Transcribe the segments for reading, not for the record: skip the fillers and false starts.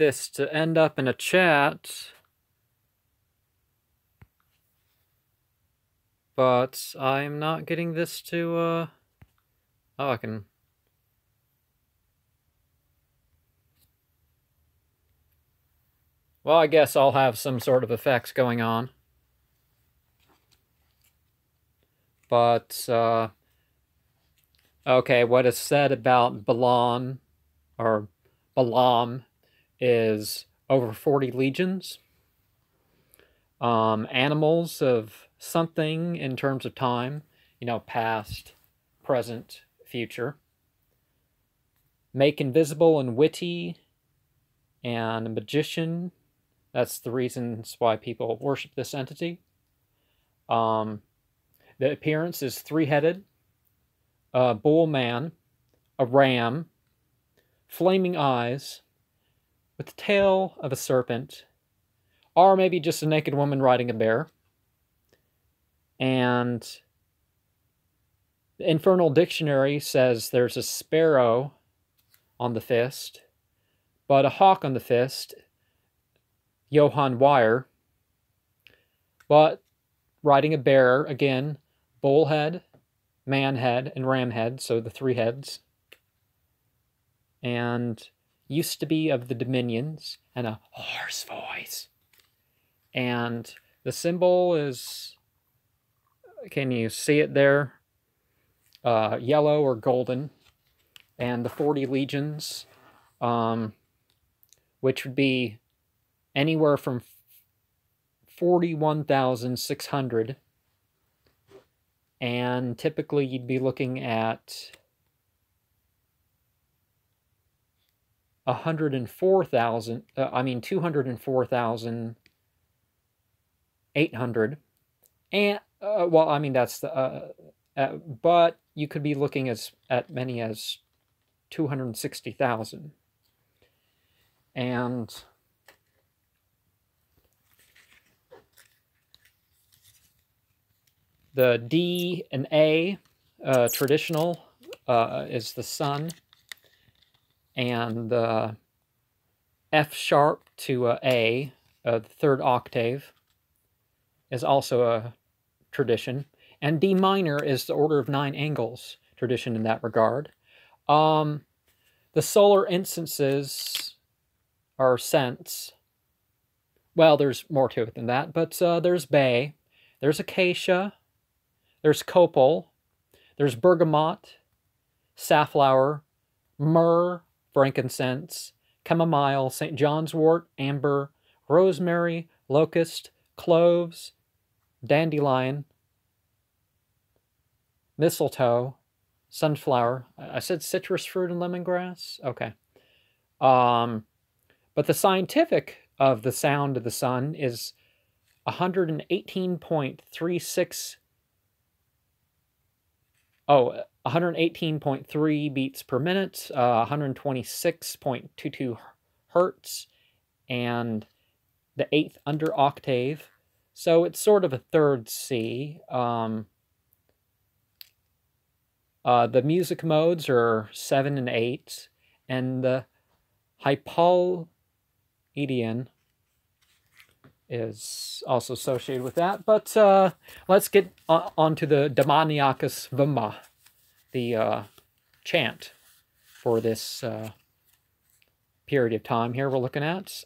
this to end up in a chat, but I'm not getting this to, oh, I can... Well, I guess I'll have some sort of effects going on. But, okay, what is said about Balan, or Balaam, is over 40 legions. Animals of something in terms of time, you know, past, present, future. Make invisible and witty, and a magician. That's the reasons why people worship this entity. The appearance is three-headed, a bull man, a ram, flaming eyes, with the tail of a serpent, or maybe just a naked woman riding a bear. And the Infernal Dictionary says there's a sparrow on the fist, but a hawk on the fist, Johann Weyer, but riding a bear, again, bull head, man head, and ram head, so the three heads. And used to be of the dominions, and a hoarse voice. And the symbol is, can you see it there? Yellow or golden. And the 40 legions, which would be anywhere from 41,600. And typically you'd be looking at 204,800. And, well, I mean, that's the, but you could be looking at many as 260,000. And the D and A, traditional, is the sun. And the F sharp to A, the third octave, is also a tradition. And D minor is the order of 9 angles tradition in that regard. The solar instances are cents. Well, there's more to it than that, but there's bay, there's acacia, there's copal, there's bergamot, safflower, myrrh, frankincense, chamomile, St. John's wort, amber, rosemary, locust, cloves, dandelion, mistletoe, sunflower. I said citrus fruit and lemongrass? Okay. But the scientific of the sound of the sun is 118.36. 118.3 beats per minute, 126.22 hertz, and the 8th under octave. So it's sort of a third C. The music modes are 7 and 8, and the Hypoledian is also associated with that. But let's get on to the Demoniacus Vima, the chant for this period of time here we're looking at.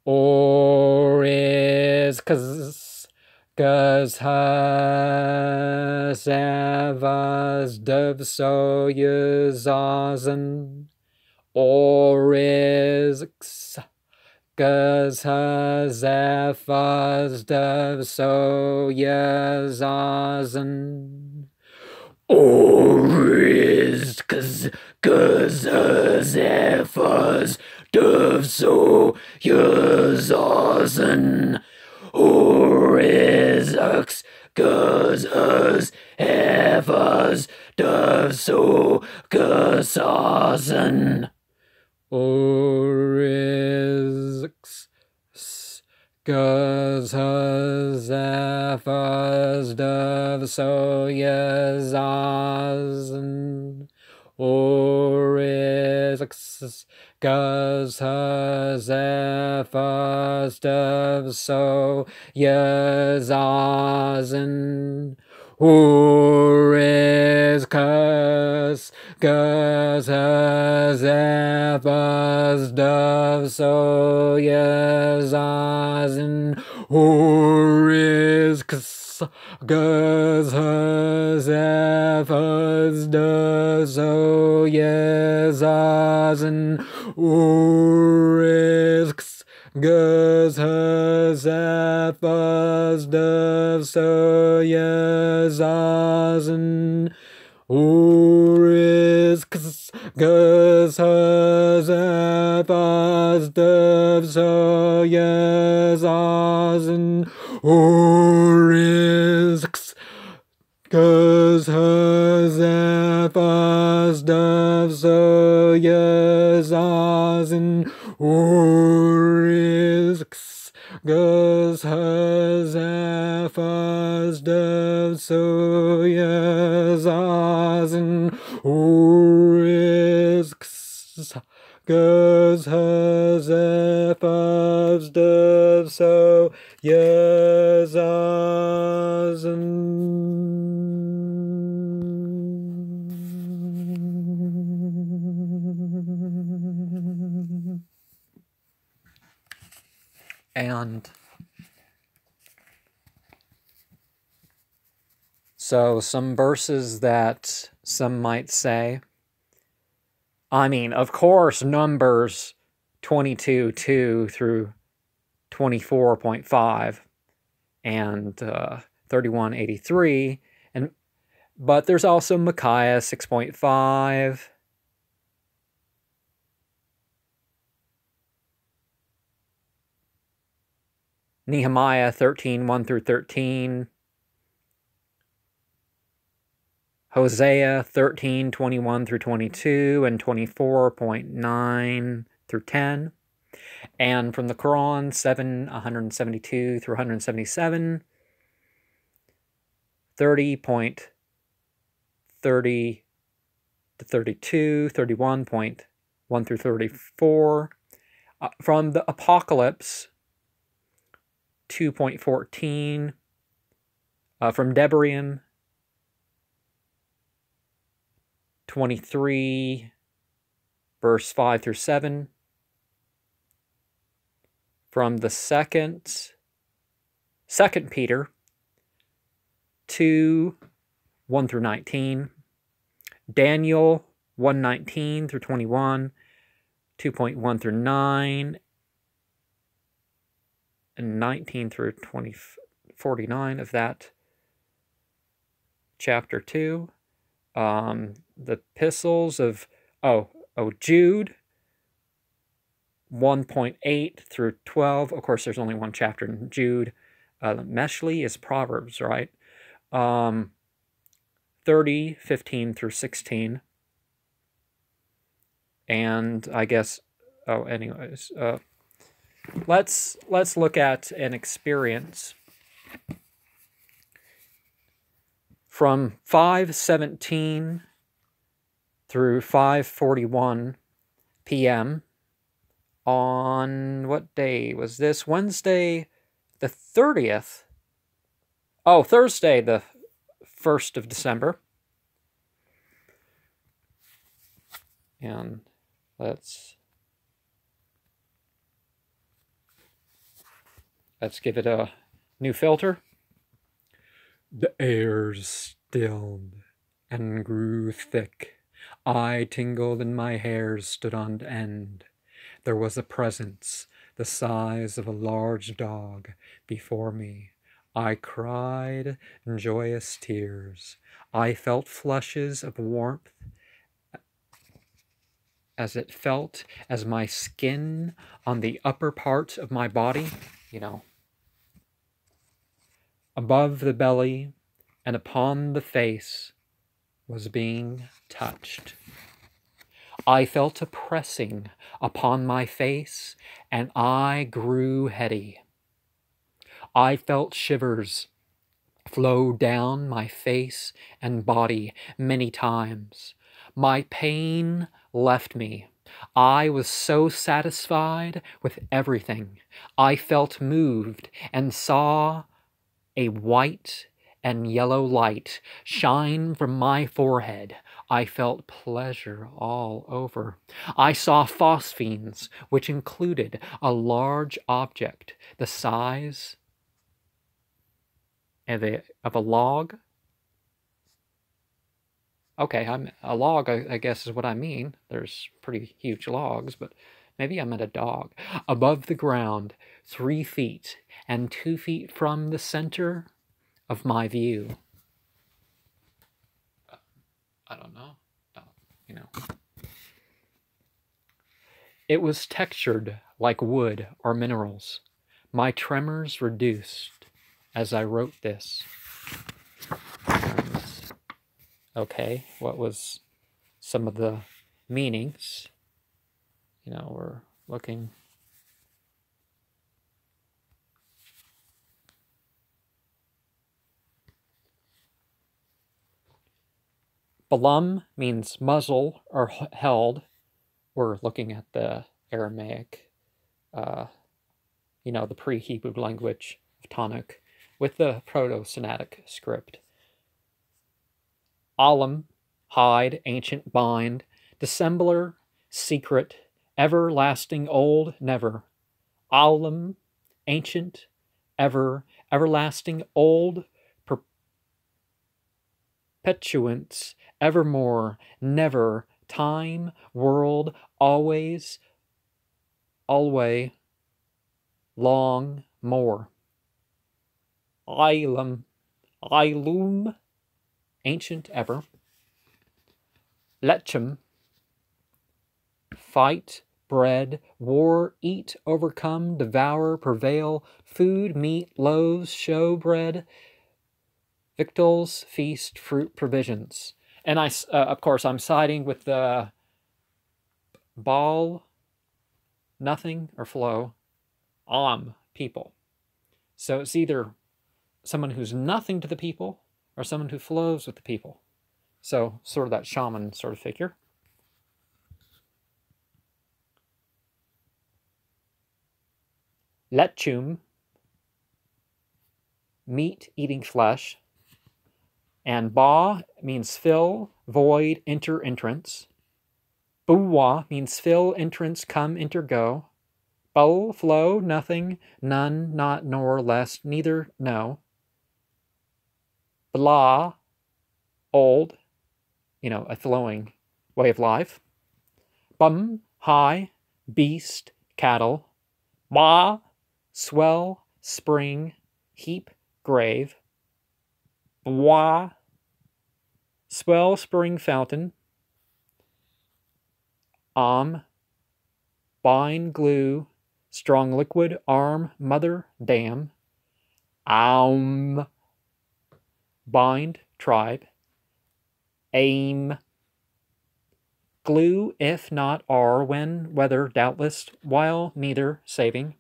Or is cause has evas dov so yuzazen. Or is cause has evas dov so yuzazen. Or is cause has evas dov so yuzazen. Or is cause has evas dov so yuzazen. Or is cause has evas dov so yuzazen. Uriz, Guz, Zephas, Dev, So, Yezazen, Uriz, Kus, Guz, Zephas, Dev, So, Yezazen, Uriz, Guz, Zephas, Dev, So, Yezazen, Uriz, Guz, Zephas, Dev, So, Yezazen, Uriz, Guz, Zephas, Dev, So, Yezazen, Uriz, Guz, Zephas, Dev, So, Yezazen, Uriz, Guz, Zephas, Dev, So, Yezazen, Uriz, Guz, Zephas, Dev, So, Yezazen. And so some verses that some might say, I mean, of course, Numbers 22:2 through 24.5 and 31:83, but there's also Micaiah 6.5, Nehemiah 13:1 through 13, Hosea 13:21 through 22, and 24.9 through 10. And from the Quran, 172 through 177, 30.30 to 32, 31.1 through 34. From the Apocalypse, 2.14. From Devarim, 23, verse 5 through 7. From the second Peter 2, 1 through 19. Daniel 1:19 through 21, 2.1 through 9, and 19 through 49 of that chapter 2. The epistles of Jude 1.8 through 12. Of course, there's only one chapter in Jude. Meshli is Proverbs, right? 30:15 through 16. And I guess, anyways, let's look at an experience from 5:17 through 5:41 p.m. on, what day was this? Wednesday the 30th. Oh, Thursday the 1st of December. And let's give it a new filter. The air stilled and grew thick. I tingled and my hairs stood on end. There was a presence the size of a large dog before me. I cried joyous tears. I felt flushes of warmth as it felt as my skin on the upper part of my body, above the belly and upon the face, was being touched. I felt a pressing upon my face, and I grew heady. I felt shivers flow down my face and body many times. My pain left me. I was so satisfied with everything. I felt moved and saw a white and yellow light shine from my forehead. I felt pleasure all over. I saw phosphenes, which included a large object the size of a log. Okay, a log, I guess, is what I mean. There's pretty huge logs, but maybe I meant a dog. Above the ground, 3 feet, and 2 feet from the center of my view. I don't know. You know. It was textured like wood or minerals. My tremors reduced as I wrote this. And, okay, what was some of the meanings? You know, we're looking. Balaam means muzzle or held. We're looking at the Aramaic, you know, the pre-Hebrew language of Tanakh with the Proto-Sinaitic script. Alam, hide, ancient, bind, dissembler, secret, everlasting, old, never. Alam, ancient, everlasting, old, perpetuance, evermore, never, time, world, always, alway, long, more. Ilum, ancient, ever. Lechem, fight, bread, war, eat, overcome, devour, prevail, food, meat, loaves, show bread, victuals, feast, fruit, provisions. And of course, I'm siding with the ball, nothing, or flow, people. So it's either someone who's nothing to the people or someone who flows with the people. So sort of that shaman sort of figure. Letchum, meat, eating flesh. And ba means fill, void, enter, entrance. Buwa means fill, entrance, come, enter, go. Bul, flow, nothing, none, not, nor, less, neither, no. Blah, old, you know, a flowing way of life. Bum, high, beast, cattle. Ba, swell, spring, heap, grave. Bwa, swell, spring, fountain. Bind, glue, strong liquid, arm, mother, dam. Bind, tribe. Aim, glue, if not, are, when, whether, doubtless, while, neither, saving.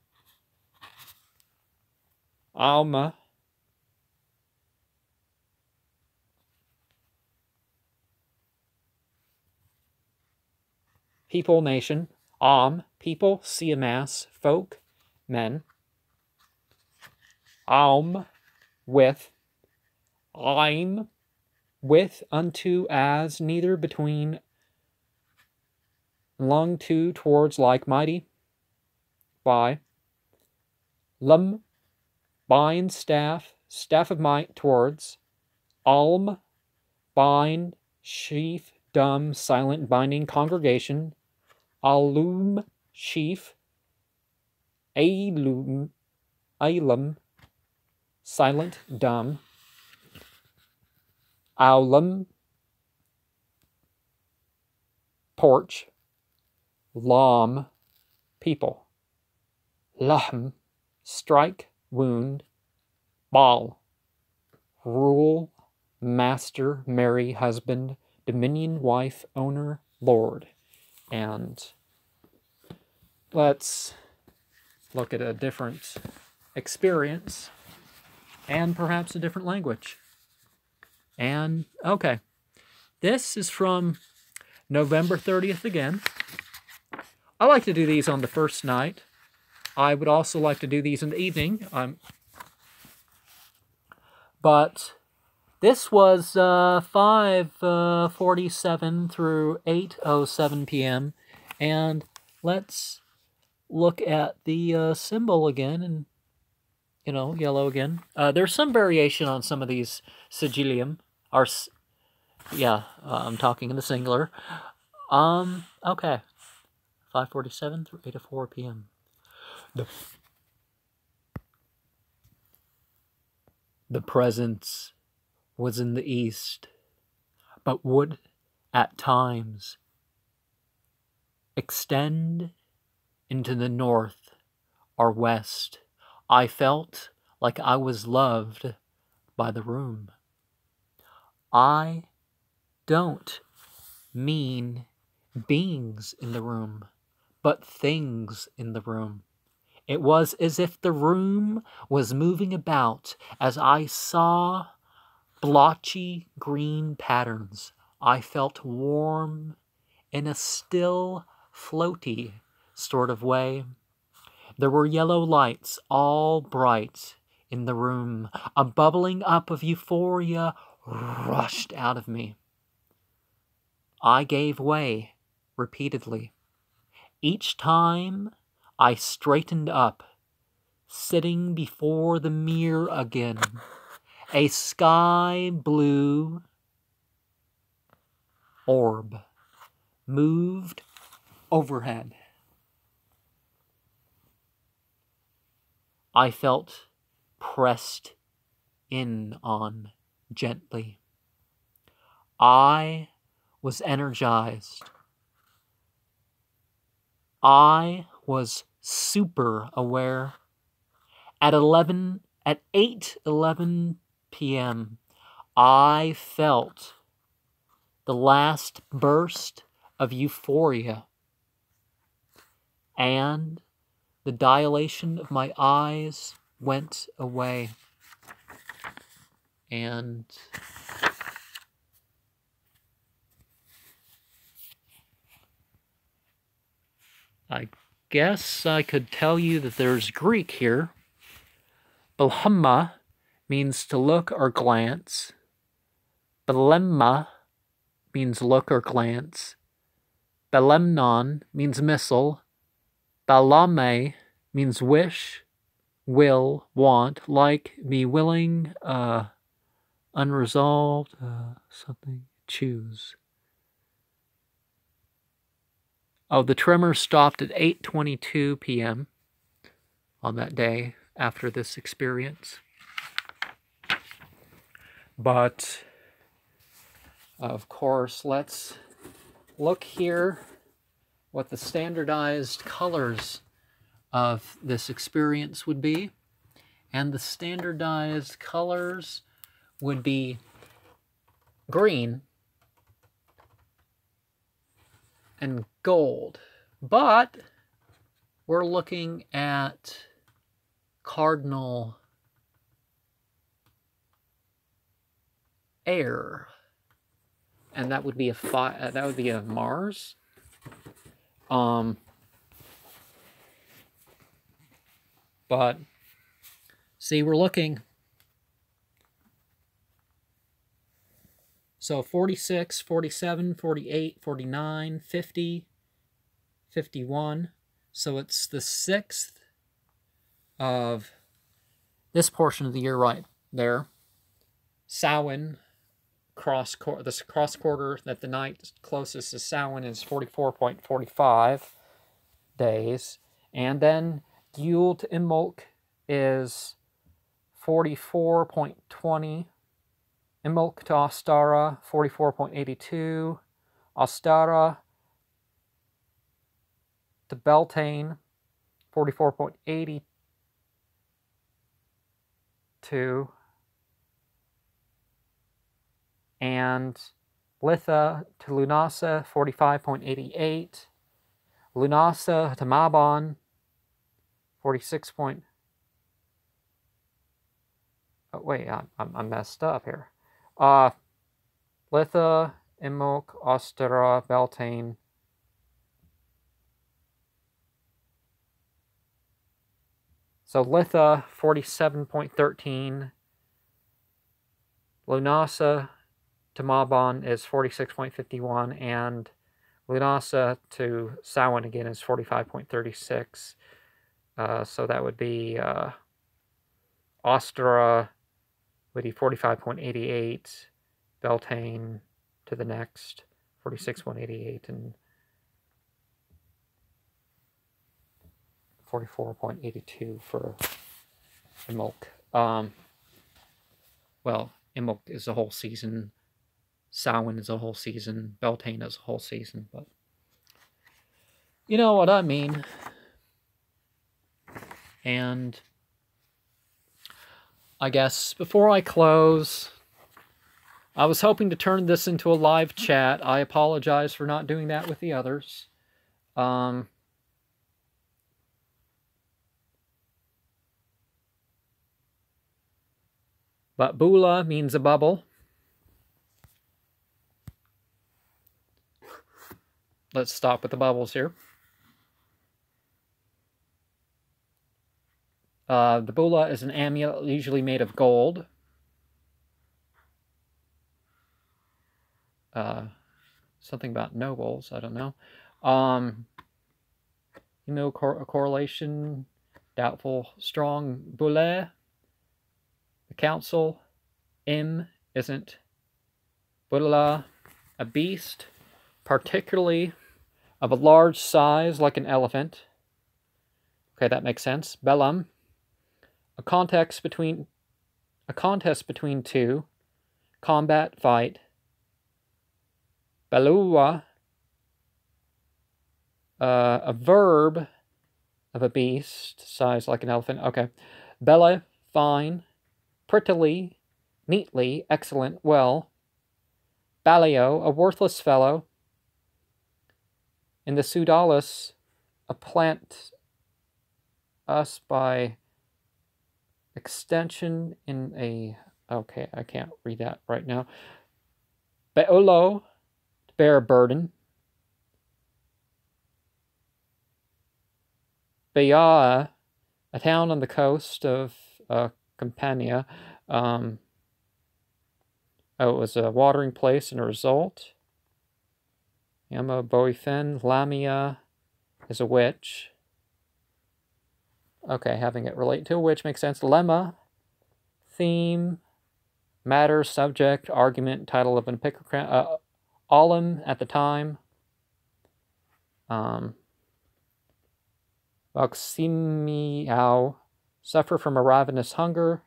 Alma, people, nation. People, see a mass, folk, men. With. I'm, with, unto, as, neither, between, lung to, towards, like, mighty. By. Lum, bind, staff, staff of might, towards. Alm, bind, sheaf, dumb, silent, binding, congregation. Alum, sheaf. Alum, silent, dumb. Aulum, porch. Lam, people. Lahm, strike, wound. Bal, rule, master, marry, husband, dominion, wife, owner, lord. And let's look at a different experience and perhaps a different language. And, okay, this is from November 30th again. I like to do these on the first night. I would also like to do these in the evening. But this was 5:47 through 8:07 p.m. And let's look at the symbol again, and yellow again. There's some variation on some of these sigillium. I'm talking in the singular. Okay. 5:47 through 8:04 p.m. The presence was in the east, but would at times extend into the north or west. I felt like I was loved by the room. I don't mean beings in the room, but things in the room. It was as if the room was moving about as I saw blotchy green patterns. I felt warm in a still, floaty sort of way. There were yellow lights, all bright in the room. A bubbling up of euphoria rushed out of me. I gave way repeatedly. Each time I straightened up, sitting before the mirror again. A sky blue orb moved overhead. I felt pressed in on gently. I was energized. I was super aware. At 8:11 p.m., I felt the last burst of euphoria, and the dilation of my eyes went away. And I guess I could tell you that there's Greek here. Balhamma means to look or glance. Balemma means look or glance. Balemnon means missile. Balame means wish, will, want, like, be willing, unresolved, something, choose. Oh, the tremor stopped at 8:22 p.m. on that day after this experience. But, of course, let's look here what the standardized colors of this experience would be. And the standardized colors would be green and gold. But we're looking at cardinal air, and that would be a Mars. But see, we're looking. So 46, 47, 48, 49, 50, 51. So it's the 6th of this portion of the year right there. Samhain, this cross quarter that the night closest to Samhain is 44.45 days. And then Yule to Imbolc is 44.20. Imbolc to Ostara, 44.82. Ostara to Beltane, 44.82. And Litha to Lunasa, 45.88. Lunasa to Mabon, 46. Oh, wait, I'm messed up here. Litha Imok, Austera, Beltane. So Litha, 47.13. Lunasa to Mabon is 46.51, and Lunasa to Samhain again is 45.36. So that would be Austera would be 45.88, Beltane to the next 46.88, and 44.82 for Imbolc. Well, Imbolc is a whole season, Samhain is a whole season, Beltane is a whole season, but you know what I mean. And I guess before I close, I was hoping to turn this into a live chat. I apologize for not doing that with the others. But Bula means a bubble. Let's stop with the bubbles here. The Bula is an amulet usually made of gold. Something about nobles, I don't know. You know, correlation, doubtful, strong, Bule. The council, isn't Bula a beast, particularly of a large size like an elephant? Okay, that makes sense. Balaam, a contest between two, combat, fight. Balua, a verb of a beast, size like an elephant. Okay. Bella, fine. Prettily, neatly, excellent, well. Ballio, a worthless fellow. In the Pseudalis, a plant us by extension in a... Okay, I can't read that right now. Beolo, to bear a burden. Bayaa, a town on the coast of Campania. It was a watering place and a result. Yama Boifen, Lamia is a witch. Okay, having it relate to a witch makes sense. Lemma, theme, matter, subject, argument, title of an epigram. Olim at the time. Oximiao, suffer from a ravenous hunger.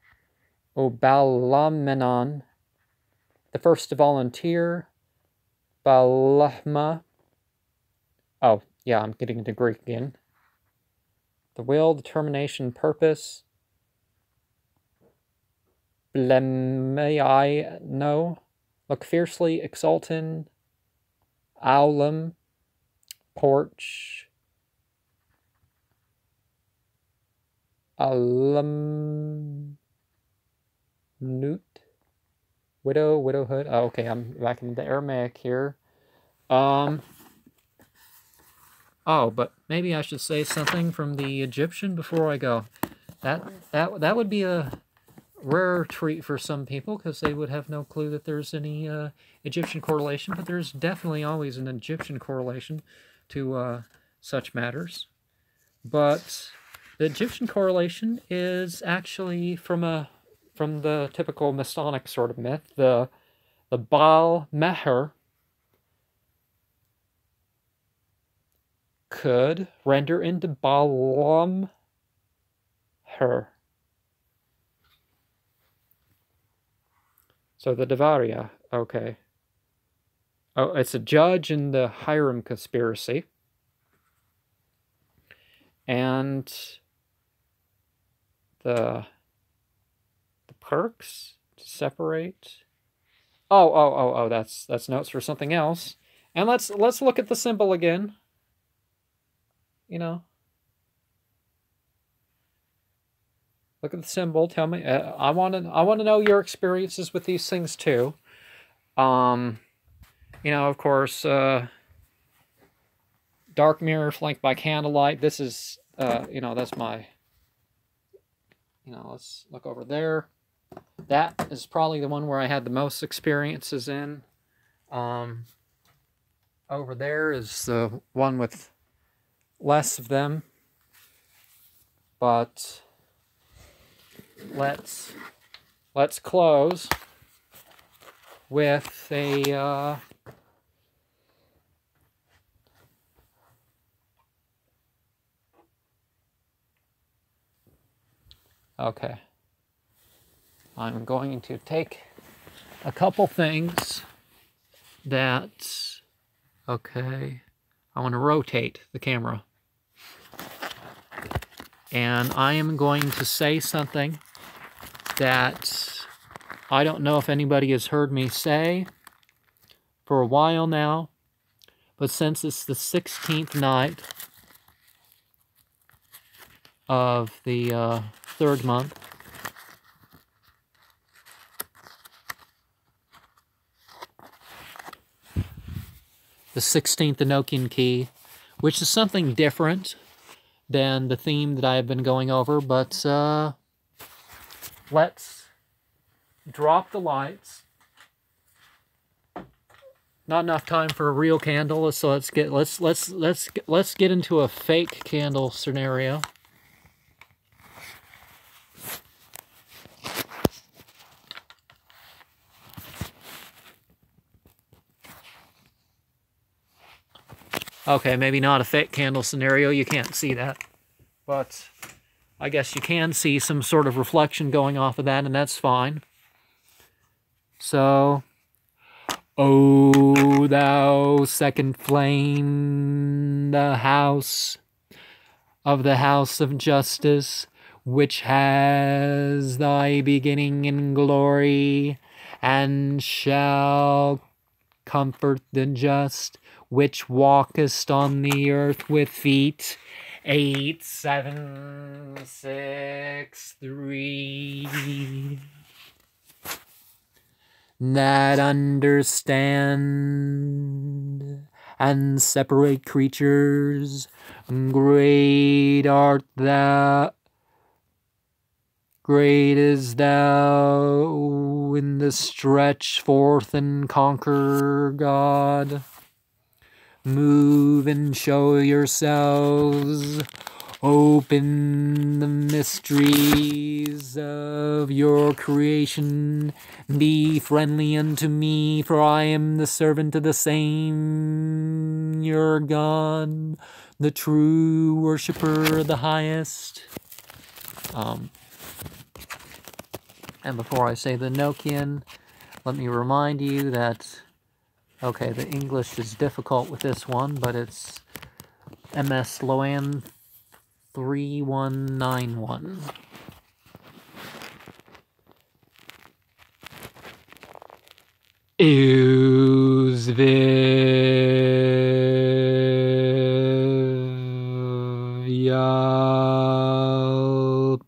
Obalamenon, the first to volunteer. Balahma. Oh, yeah, I'm getting into Greek again. The will, determination, purpose. Blemei, no. Look fiercely, exultant. Aulum, porch. Alum, newt. Widow, widowhood. Oh, okay, I'm back in the Aramaic here. Oh, but maybe I should say something from the Egyptian before I go. That would be a rare treat for some people, because they would have no clue that there's any Egyptian correlation, but there's definitely always an Egyptian correlation to such matters. But the Egyptian correlation is actually from the typical Masonic sort of myth, the Baal Meher could render into Balaam her. So the Devaria, okay. Oh, it's a judge in the Hiram conspiracy. And the perks to separate. Oh, that's notes for something else. And let's look at the symbol again. You know. Look at the symbol. Tell me. I want to know your experiences with these things too. You know, of course, dark mirror flanked by candlelight. This is, you know, that's my, you know, let's look over there. That is probably the one where I had the most experiences in. Over there is the one with less of them. But let's close with a okay. I'm going to take a couple things that, okay, I want to rotate the camera. And I am going to say something that I don't know if anybody has heard me say for a while now, but since it's the 16th night of the third month, the 16th Enochian Key, which is something different than the theme that I have been going over, but let's drop the lights. Not enough time for a real candle, so let's get into a fake candle scenario. Okay, maybe not a fake candle scenario, you can't see that. But I guess you can see some sort of reflection going off of that, and that's fine. So, O thou second flame, the house of justice, which has thy beginning in glory, and shall comfort the just, which walkest on the earth with feet 8, 7, 6, 3, that understand and separate creatures. Great art thou, great is thou in the stretch forth and conquer, God. Move and show yourselves. Open the mysteries of your creation. Be friendly unto me, for I am the servant of the same, your God, the true worshipper of the highest. And before I say the Enochian, let me remind you that, okay, the English is difficult with this one, but it's MS Loan 3191.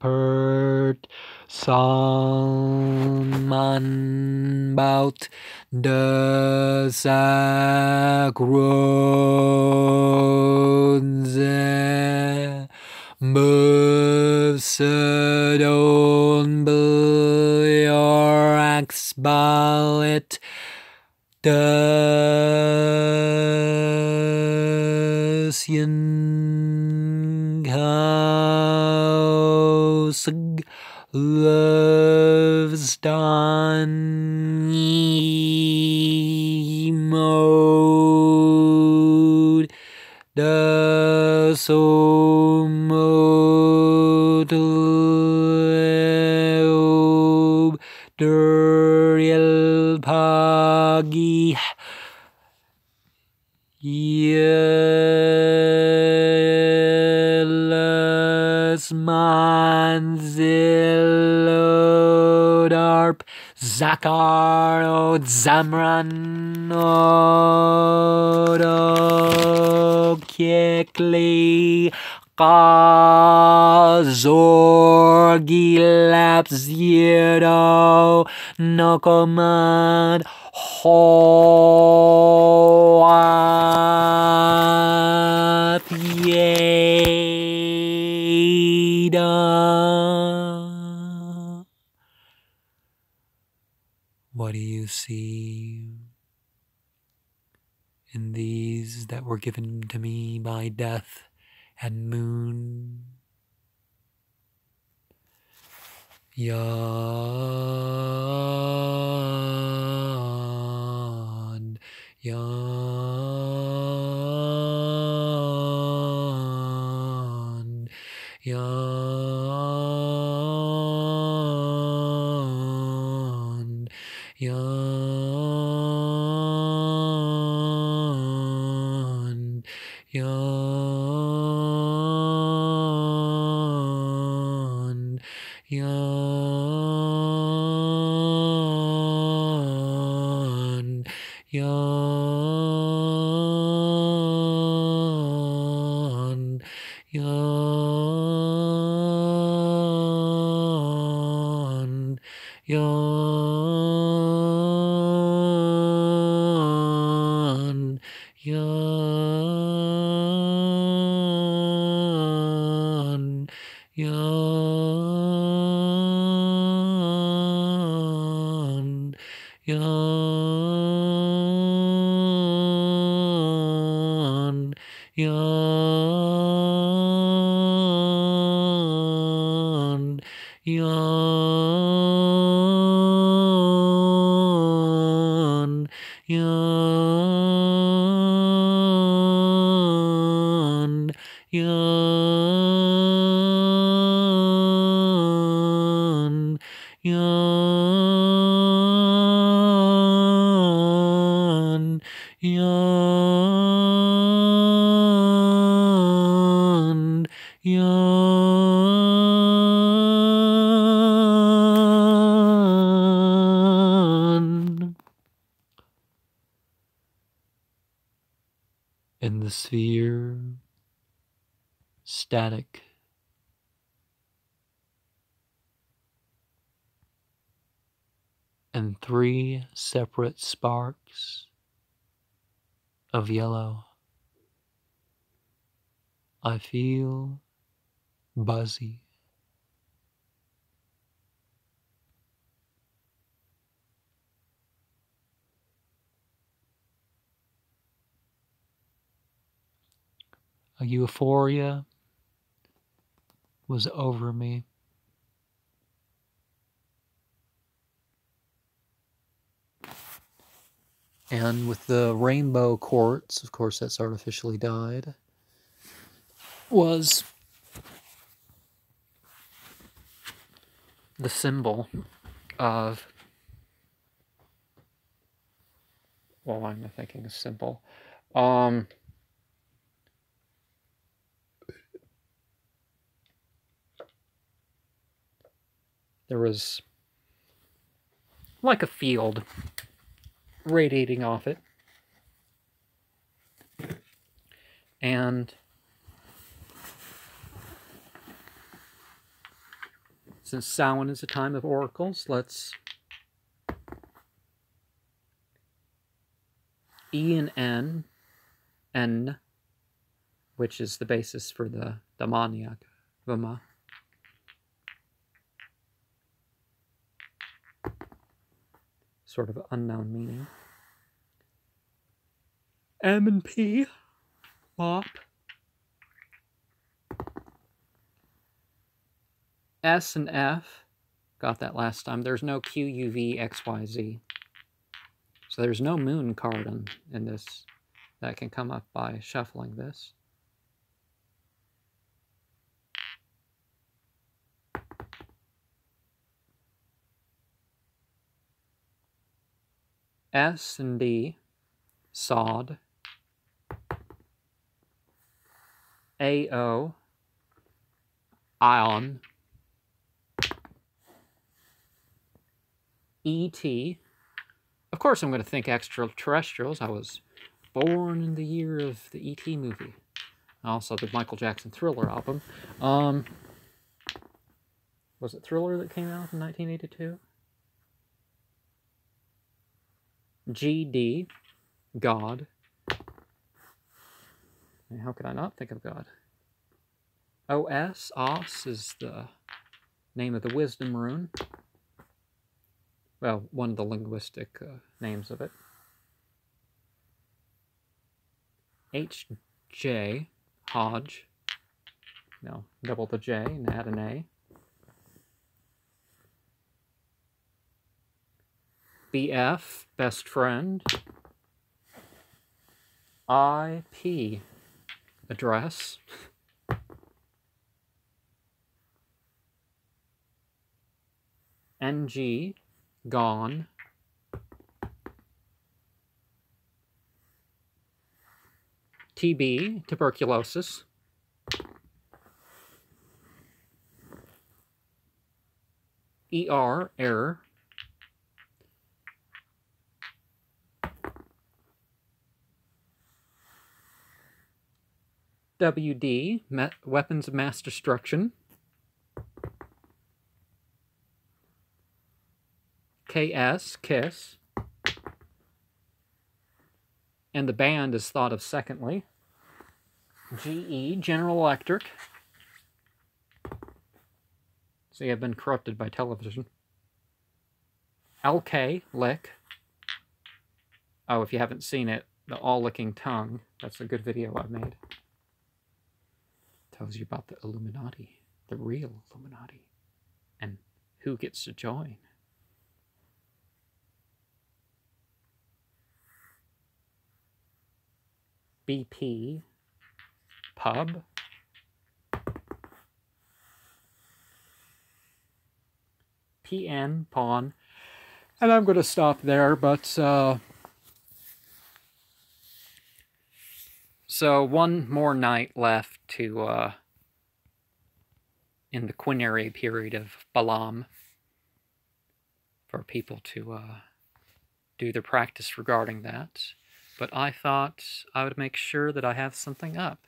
Yalpert Salman Bout de Sacrodze Bufsedon Biliorax Balit Desyen Kausg loves done mode the so mode Duriel Pagi Yelas Manzilodarp Zakaro Zamran Odo Kekli Qazor Gilap Ziedo Nokomad Hoapieda. What do you see in these that were given to me by death and moon? Yawn, yawn, yawn, yawn, yawn, yawn, yawn, yawn, yawn, yawn, yawn, yawn, yawn, yawn, yawn, yawn, yawn, yawn, yawn. In the sphere, static, and 3 separate sparks of yellow. I feel buzzy. A euphoria was over me. And with the rainbow quartz, of course that's artificially dyed, was the symbol of, well, I'm thinking a symbol. There was like a field radiating off it. And since Samhain is a time of oracles, let's E and N, which is the basis for the demoniac, Vama. Sort of unknown meaning. M and P, Mop. S and F, got that last time. There's no Q, U, V, X, Y, Z. So there's no moon card in this that can come up by shuffling this. S and D, sod. AO, ion. ET. Of course I'm going to think extraterrestrials. I was born in the year of the E.T. movie. Also the Michael Jackson Thriller album. Was it Thriller that came out in 1982? GD, God. How could I not think of God? Os is the name of the wisdom rune. Well, one of the linguistic names of it. HJ, Hodge. No, double the J and add an A. BF, best friend. IP, address. NG, gone. TB, tuberculosis. ER, error. WD, weapons of mass destruction. KS, kiss. And the band is thought of secondly. GE, General Electric. See, I've been corrupted by television. LK, lick. Oh, if you haven't seen it, the all-licking tongue. That's a good video I've made. Tells you about the Illuminati, the real Illuminati, and who gets to join. BP, pub. PN, pawn. And I'm going to stop there, but so one more night left to in the quinary period of Balaam for people to do their practice regarding that. But I thought I would make sure that I have something up.